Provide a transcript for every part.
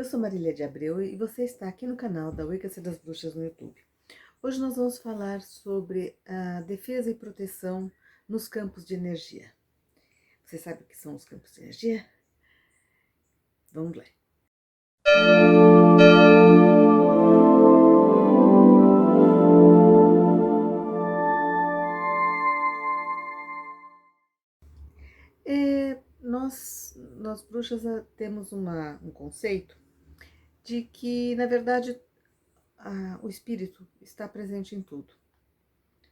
Eu sou Marília de Abreu e você está aqui no canal da Wicca das Bruxas no YouTube. Hoje nós vamos falar sobre a defesa e proteção nos campos de energia. Você sabe o que são os campos de energia? Vamos lá. Nós bruxas temos um conceito de que, na verdade, o espírito está presente em tudo,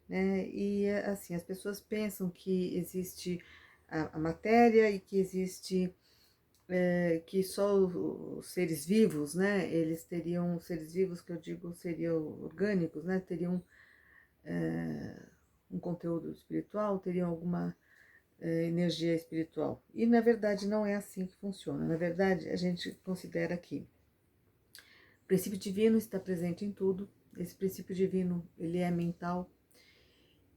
né? E assim, as pessoas pensam que existe a matéria e que existe que só os seres vivos, né? Eles teriam, seres vivos que eu digo seriam orgânicos, né? Teriam um conteúdo espiritual, teriam alguma energia espiritual. E na verdade não é assim que funciona. Na verdade, a gente considera que o princípio divino está presente em tudo. Esse princípio divino, ele é mental.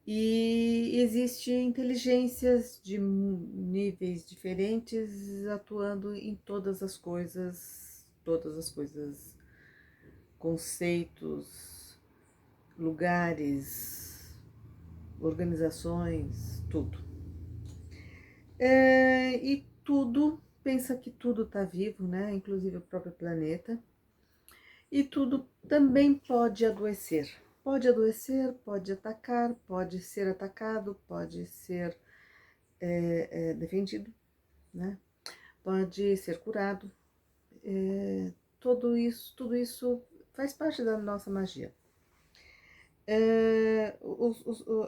E existe inteligências de níveis diferentes atuando em todas as coisas, conceitos, lugares, organizações, tudo. E tudo, pensa que tudo está vivo, né? Inclusive o próprio planeta. E tudo também pode adoecer. Pode adoecer, pode atacar, pode ser atacado, pode ser defendido, né? Pode ser curado. Tudo isso faz parte da nossa magia.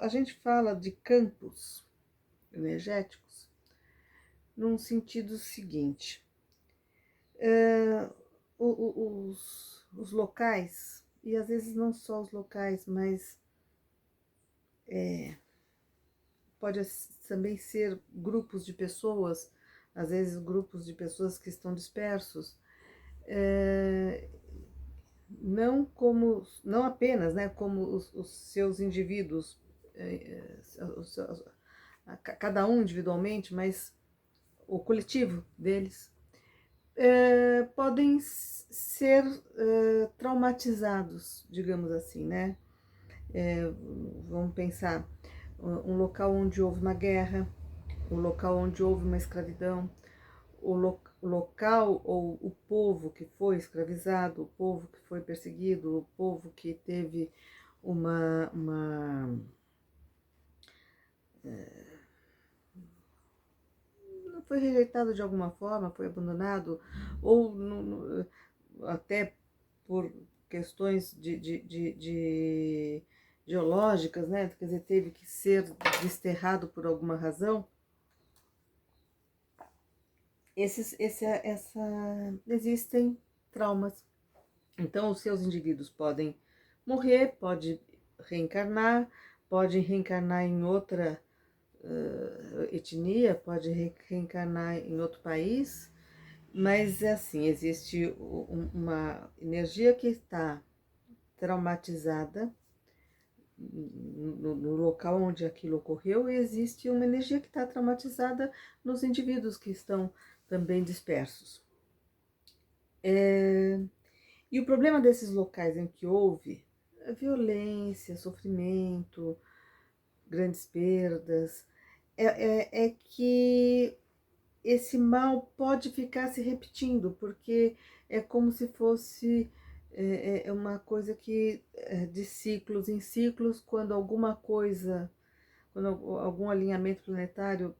A gente fala de campos energéticos num sentido seguinte. Os locais, e às vezes não só os locais, mas pode também ser grupos de pessoas, às vezes grupos de pessoas que estão dispersos, não apenas, né, como os seus indivíduos, cada um individualmente, mas o coletivo deles, podem ser traumatizados, digamos assim, né? Vamos pensar, um local onde houve uma guerra, um local onde houve uma escravidão, o local ou o povo que foi escravizado, o povo que foi perseguido, o povo que teve uma foi rejeitado de alguma forma, foi abandonado, ou até por questões de geológicas, né? Quer dizer, teve que ser desterrado por alguma razão. Existem traumas. Então, os seus indivíduos podem morrer, pode reencarnar em outra etnia, pode reencarnar em outro país, mas é assim, existe uma energia que está traumatizada no local onde aquilo ocorreu, e existe uma energia que está traumatizada nos indivíduos que estão também dispersos. E o problema desses locais em que houve violência, sofrimento, grandes perdas, é que esse mal pode ficar se repetindo, porque é como se fosse uma coisa que de ciclos em ciclos, quando alguma coisa, quando algum alinhamento planetário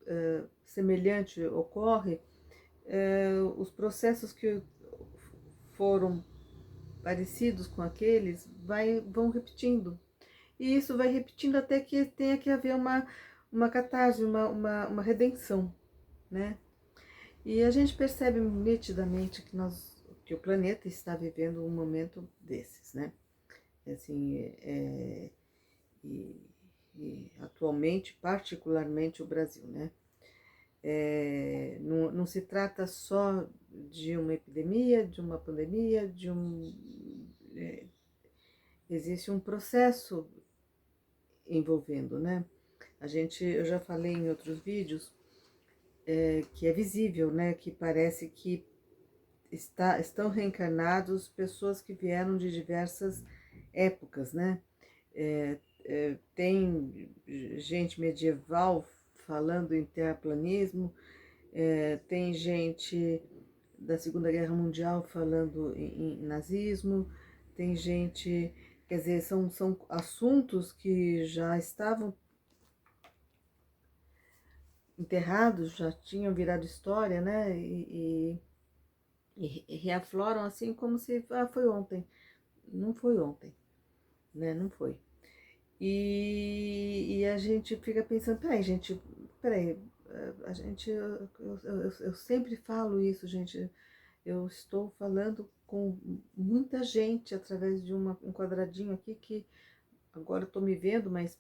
semelhante ocorre, os processos que foram parecidos com aqueles vão repetindo. E isso vai repetindo até que tenha que haver uma catarse, uma redenção, né? E a gente percebe nitidamente que o planeta está vivendo um momento desses, né? Assim, e atualmente, particularmente o Brasil, né? Não se trata só de uma epidemia, de uma pandemia, existe um processo envolvendo, né? Eu já falei em outros vídeos que é visível, né? Que parece que estão reencarnados pessoas que vieram de diversas épocas, né? Tem gente medieval falando em terraplanismo, tem gente da Segunda Guerra Mundial falando em nazismo, tem gente, quer dizer, são assuntos que já estavam enterrados, já tinham virado história, né? E reafloram assim como se foi ontem. Não foi ontem, né? Não foi. E a gente fica pensando, peraí, a gente, eu sempre falo isso, gente, eu estou falando com muita gente através de um quadradinho aqui que agora eu estou me vendo, mas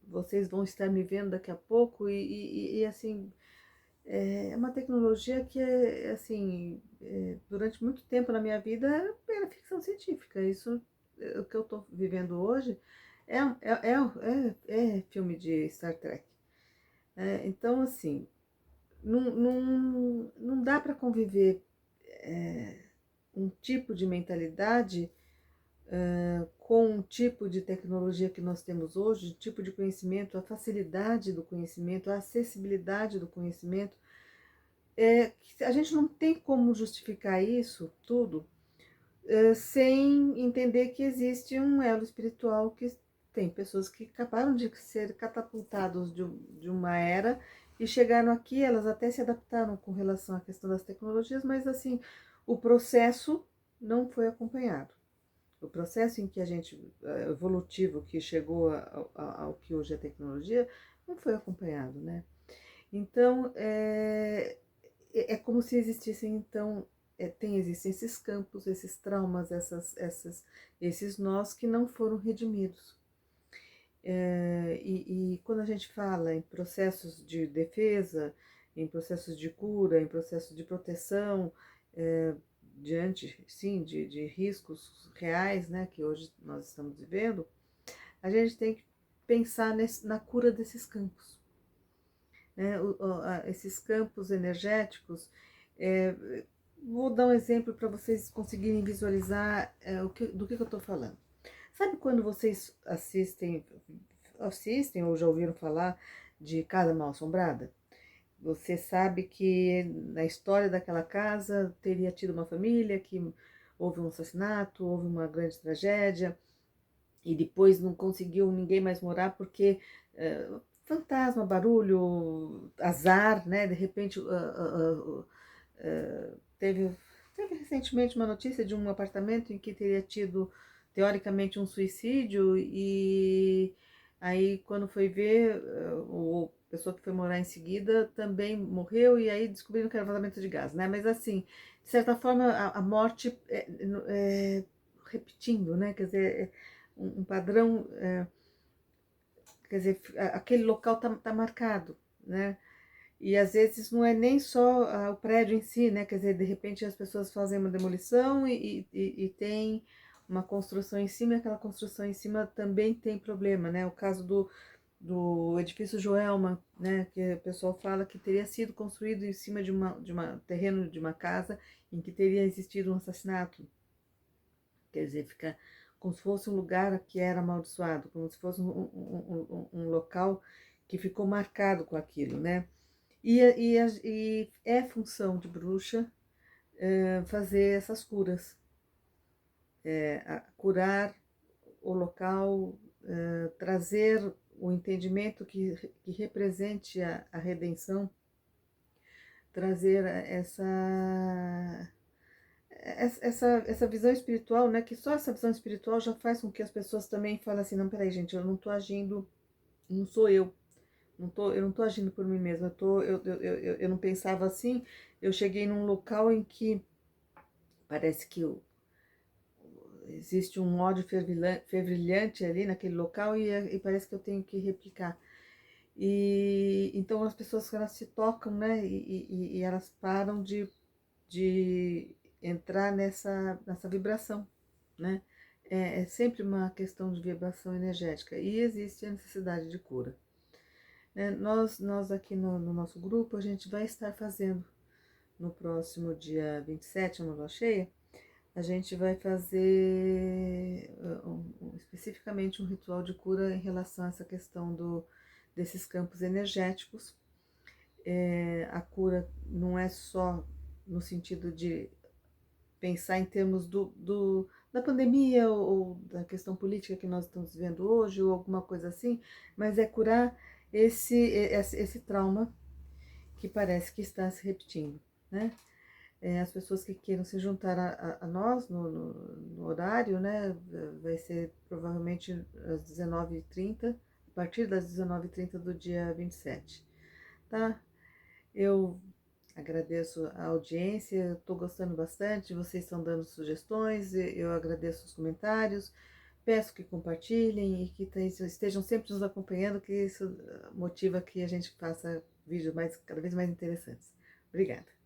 vocês vão estar me vendo daqui a pouco e assim, é uma tecnologia que assim, durante muito tempo na minha vida era ficção científica. Isso, o que eu estou vivendo hoje é filme de Star Trek. Então, assim, não dá para conviver um tipo de mentalidade com um tipo de tecnologia que nós temos hoje, tipo de conhecimento, a facilidade do conhecimento, a acessibilidade do conhecimento. A gente não tem como justificar isso tudo sem entender que existe um elo espiritual, que tem pessoas que acabaram de ser catapultados de uma era e chegaram aqui, elas até se adaptaram com relação à questão das tecnologias, mas assim, o processo não foi acompanhado. O processo em que a gente, evolutivo, que chegou ao que hoje é tecnologia, não foi acompanhado, né? Então, é como se existissem, então, existem esses campos, esses traumas, esses nós que não foram redimidos. E quando a gente fala em processos de defesa, em processos de cura, em processos de proteção, diante, sim, de riscos reais, né, que hoje nós estamos vivendo, a gente tem que pensar na cura desses campos, né, esses campos energéticos. Vou dar um exemplo para vocês conseguirem visualizar do que eu estou falando. Sabe quando vocês assistem ou já ouviram falar de Casa Mal Assombrada? Você sabe que na história daquela casa teria tido uma família que houve um assassinato, houve uma grande tragédia e depois não conseguiu ninguém mais morar porque fantasma, barulho, azar, né? De repente teve recentemente uma notícia de um apartamento em que teria tido teoricamente um suicídio e aí quando foi ver o pessoa que foi morar em seguida também morreu e aí descobriram que era vazamento de gás, né? Mas assim, de certa forma a morte repetindo, né? Quer dizer, um padrão, quer dizer, aquele local tá marcado, né? E às vezes não é nem só o prédio em si, né? Quer dizer, de repente as pessoas fazem uma demolição e tem uma construção em cima, e aquela construção em cima também tem problema, né? O caso do edifício Joelma, né? Que o pessoal fala que teria sido construído em cima de uma terreno de uma casa em que teria existido um assassinato. Quer dizer, fica como se fosse um lugar que era amaldiçoado, como se fosse um local que ficou marcado com aquilo, né? E é função de bruxa fazer essas curas, curar o local, trazer o entendimento que represente a redenção, trazer essa visão espiritual, né? Que só essa visão espiritual já faz com que as pessoas também falem assim, não, peraí, gente, eu não estou agindo, não sou eu. Eu não tô agindo por mim mesma, eu não pensava assim, eu cheguei num local em que parece que existe um ódio fervilhante ali naquele local e parece que eu tenho que replicar. E então as pessoas elas se tocam, né, e elas param de entrar nessa vibração, né? É sempre uma questão de vibração energética e existe a necessidade de cura. Nós aqui no nosso grupo, a gente vai estar fazendo no próximo dia 27, uma lua cheia, a gente vai fazer especificamente um ritual de cura em relação a essa questão desses campos energéticos. A cura não é só no sentido de pensar em termos da pandemia ou da questão política que nós estamos vivendo hoje, ou alguma coisa assim, mas é curar esse trauma que parece que está se repetindo, né? As pessoas que queiram se juntar a nós no horário, né? Vai ser provavelmente às 19h30, a partir das 19h30 do dia 27, tá? Eu agradeço a audiência, estou gostando bastante, vocês estão dando sugestões, eu agradeço os comentários, peço que compartilhem e que estejam sempre nos acompanhando, que isso motiva que a gente faça vídeos cada vez mais interessantes. Obrigada.